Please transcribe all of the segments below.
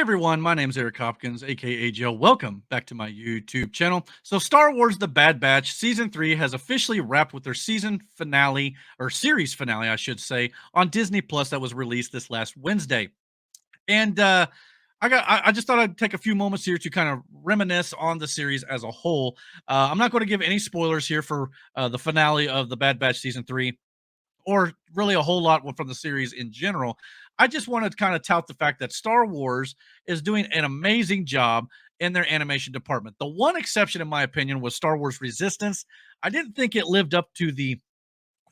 Everyone, my name's Eric Hopkins, aka Joe. Welcome back to my YouTube channel. So, Star Wars The Bad Batch Season 3 has officially wrapped with their season finale, or series finale, I should say, on Disney Plus that was released this last Wednesday. And I just thought I'd take a few moments here to kind of reminisce on the series as a whole. I'm not going to give any spoilers here for the finale of The Bad Batch Season 3 or really a whole lot from the series in general. I just want to kind of tout the fact that Star Wars is doing an amazing job in their animation department. The one exception, in my opinion, was Star Wars Resistance. I didn't think it lived up to the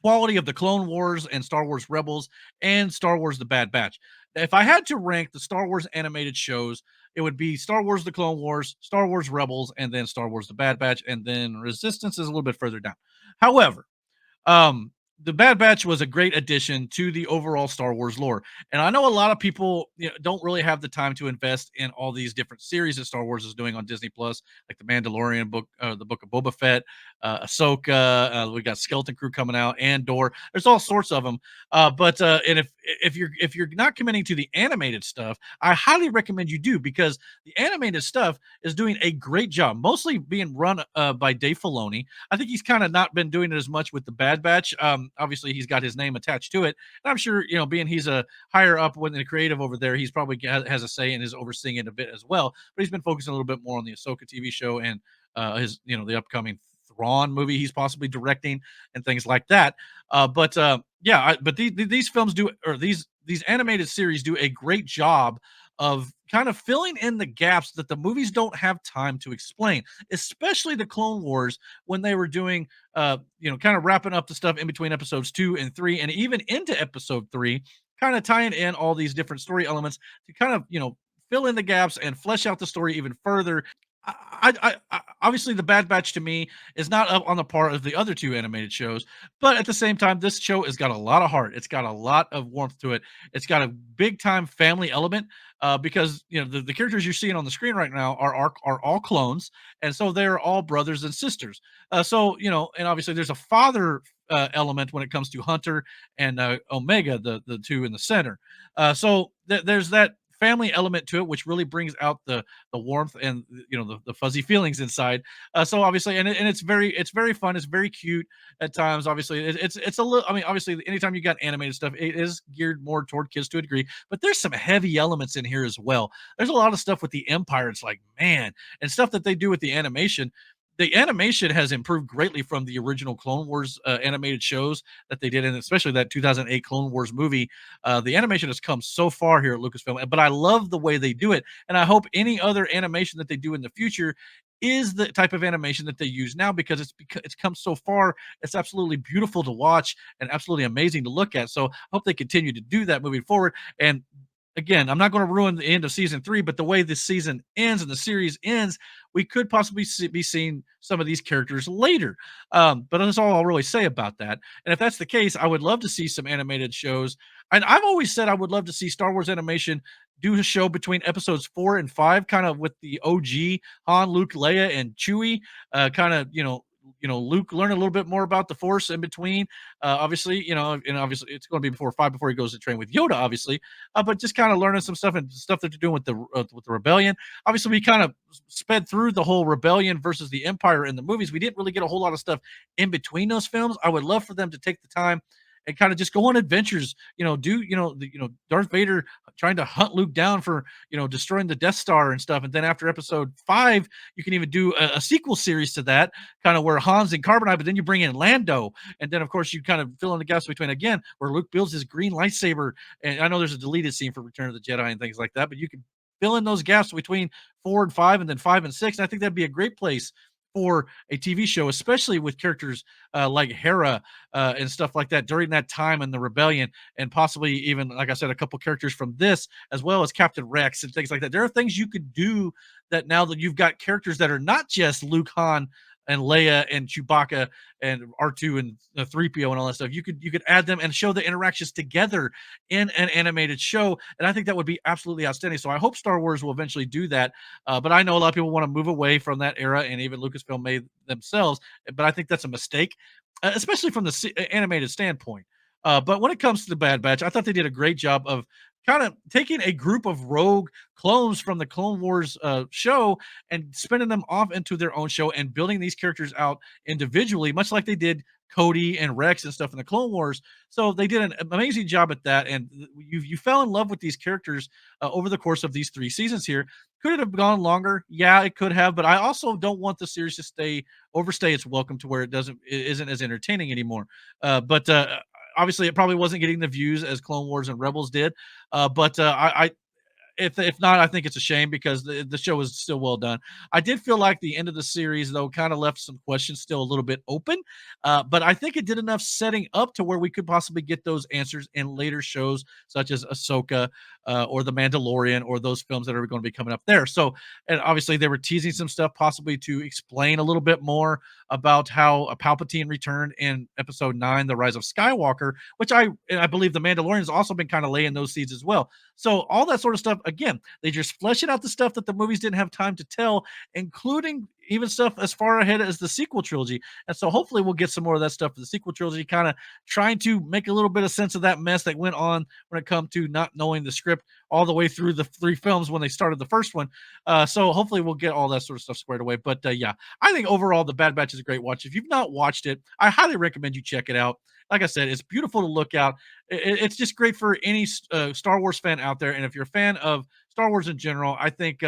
quality of the Clone Wars and Star Wars Rebels and Star Wars The Bad Batch. If I had to rank the Star Wars animated shows, it would be Star Wars The Clone Wars, Star Wars Rebels, and then Star Wars The Bad Batch, and then Resistance is a little bit further down. However, um, the Bad Batch was a great addition to the overall Star Wars lore, and I know a lot of people, don't really have the time to invest in all these different series that Star Wars is doing on Disney Plus, like the Mandalorian book, the Book of Boba Fett, Ahsoka. We got Skeleton Crew coming out, Andor. There's all sorts of them. And if you're not committing to the animated stuff, I highly recommend you do because the animated stuff is doing a great job, mostly being run by Dave Filoni. I think he's kind of not been doing it as much with the Bad Batch. Obviously, he's got his name attached to it, and I'm sure being he's a higher up within the creative over there, he's probably has a say and is overseeing it a bit as well. But he's been focusing a little bit more on the Ahsoka TV show and his the upcoming Thrawn movie he's possibly directing and things like that. But these films do, or these animated series do a great job of kind of filling in the gaps that the movies don't have time to explain, especially the Clone Wars when they were doing, kind of wrapping up the stuff in between episodes 2 and 3, and even into episode 3, kind of tying in all these different story elements to kind of, fill in the gaps and flesh out the story even further. Obviously the Bad Batch to me is not up on the par of the other two animated shows, but at the same time, this show has got a lot of heart. It's got a lot of warmth to it. It's got a big time family element because the characters you're seeing on the screen right now are all clones, and so they're all brothers and sisters. And obviously there's a father element when it comes to Hunter and Omega, the two in the center. There's that family element to it, which really brings out the warmth and the fuzzy feelings inside. So obviously, and it's very fun. It's very cute at times. Obviously, it's a little. I mean, obviously, anytime you got animated stuff, it is geared more toward kids to a degree. But there's some heavy elements in here as well. There's a lot of stuff with the Empire. It's like man, and stuff that they do with the animation. The animation has improved greatly from the original Clone Wars animated shows that they did, and especially that 2008 Clone Wars movie. The animation has come so far here at Lucasfilm, but I love the way they do it, and I hope any other animation that they do in the future is the type of animation that they use now because it's come so far. It's absolutely beautiful to watch and absolutely amazing to look at. So I hope they continue to do that moving forward. And again, I'm not going to ruin the end of season 3, but the way this season ends and the series ends, we could possibly be seeing some of these characters later. But that's all I'll really say about that. And if that's the case, I would love to see some animated shows. And I've always said I would love to see Star Wars animation do a show between episodes 4 and 5, kind of with the OG Han, Luke, Leia, and Chewie, kind of Luke learn a little bit more about the Force in between. Obviously, and obviously it's going to be before 5 before he goes to train with Yoda, obviously. But just kind of learning some stuff and stuff that they're doing with the rebellion. Obviously, we kind of sped through the whole rebellion versus the Empire in the movies. We didn't really get a whole lot of stuff in between those films. I would love for them to take the time and kind of just go on adventures. Darth Vader trying to hunt Luke down for destroying the Death Star and stuff. And then after episode 5, you can even do a sequel series to that, kind of where Han's in carbonite, but then you bring in Lando, and then of course you kind of fill in the gaps between again where Luke builds his green lightsaber. And I know there's a deleted scene for Return of the Jedi and things like that, but you can fill in those gaps between 4 and 5, and then 5 and 6. And I think that'd be a great place for a TV show, especially with characters like Hera and stuff like that during that time in the rebellion, and possibly even, like I said, a couple characters from this, as well as Captain Rex and things like that. There are things you could do that now that you've got characters that are not just Luke, Han, and Leia and Chewbacca and R2 and 3PO and all that stuff. You could add them and show the interactions together in an animated show, and I think that would be absolutely outstanding. So I hope Star Wars will eventually do that. But I know a lot of people want to move away from that era, and even Lucasfilm made themselves. But I think that's a mistake, especially from the animated standpoint. But when it comes to the Bad Batch, I thought they did a great job of kind of taking a group of rogue clones from the Clone Wars show and spinning them off into their own show and building these characters out individually, much like they did Cody and Rex and stuff in the Clone Wars. So they did an amazing job at that, and you fell in love with these characters over the course of these 3 seasons here. Could it have gone longer? Yeah, it could have, but I also don't want the series to overstay its welcome to where it isn't as entertaining anymore. But obviously, it probably wasn't getting the views as Clone Wars and Rebels did. But I if not, I think it's a shame because the show is still well done. I did feel like the end of the series, though, kind of left some questions still a little bit open, but I think it did enough setting up to where we could possibly get those answers in later shows, such as Ahsoka or The Mandalorian, or those films that are going to be coming up there. So, and obviously, they were teasing some stuff possibly to explain a little bit more about how a Palpatine returned in Episode 9, The Rise of Skywalker, which I believe The Mandalorian has also been kind of laying those seeds as well. So all that sort of stuff, again, they just fleshing out the stuff that the movies didn't have time to tell, including even stuff as far ahead as the sequel trilogy. And so hopefully we'll get some more of that stuff for the sequel trilogy, kind of trying to make a little bit of sense of that mess that went on when it come to not knowing the script all the way through the 3 films when they started the first one. So hopefully we'll get all that sort of stuff squared away. But yeah, I think overall the Bad Batch is a great watch. If you've not watched it, I highly recommend you check it out. Like I said, it's beautiful to look out. It's just great for any Star Wars fan out there. And if you're a fan of Star Wars in general, I think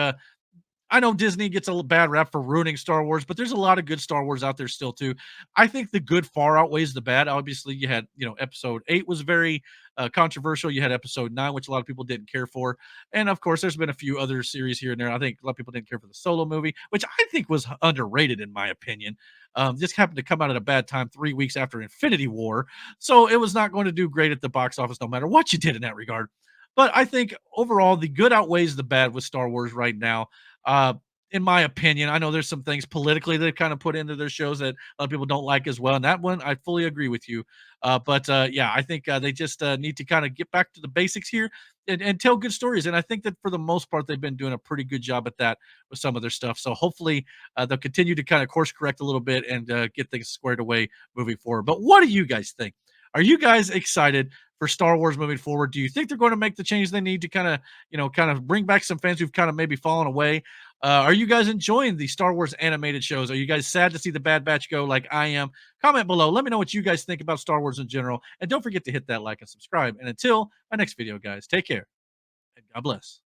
I know Disney gets a bad rap for ruining Star Wars, but there's a lot of good Star Wars out there still too. I think the good far outweighs the bad. Obviously, you had Episode 8 was very controversial. You had Episode 9, which a lot of people didn't care for, and of course, there's been a few other series here and there. I think a lot of people didn't care for the Solo movie, which I think was underrated in my opinion. Just happened to come out at a bad time 3 weeks after Infinity War, so it was not going to do great at the box office, no matter what you did in that regard. But I think overall, the good outweighs the bad with Star Wars right now. Uh, in my opinion, I know there's some things politically they've kind of put into their shows that a lot of people don't like as well. And that one, I fully agree with you. But yeah, I think they just need to kind of get back to the basics here and tell good stories. And I think that for the most part, they've been doing a pretty good job at that with some of their stuff. So hopefully they'll continue to kind of course correct a little bit and get things squared away moving forward. But what do you guys think? Are you guys excited for Star Wars moving forward? Do you think they're going to make the change they need to kind of bring back some fans who've kind of maybe fallen away? Are you guys enjoying the Star Wars animated shows? Are you guys sad to see the Bad Batch go like I am? Comment below. Let me know what you guys think about Star Wars in general. And don't forget to hit that like and subscribe. And until my next video, guys, take care and God bless.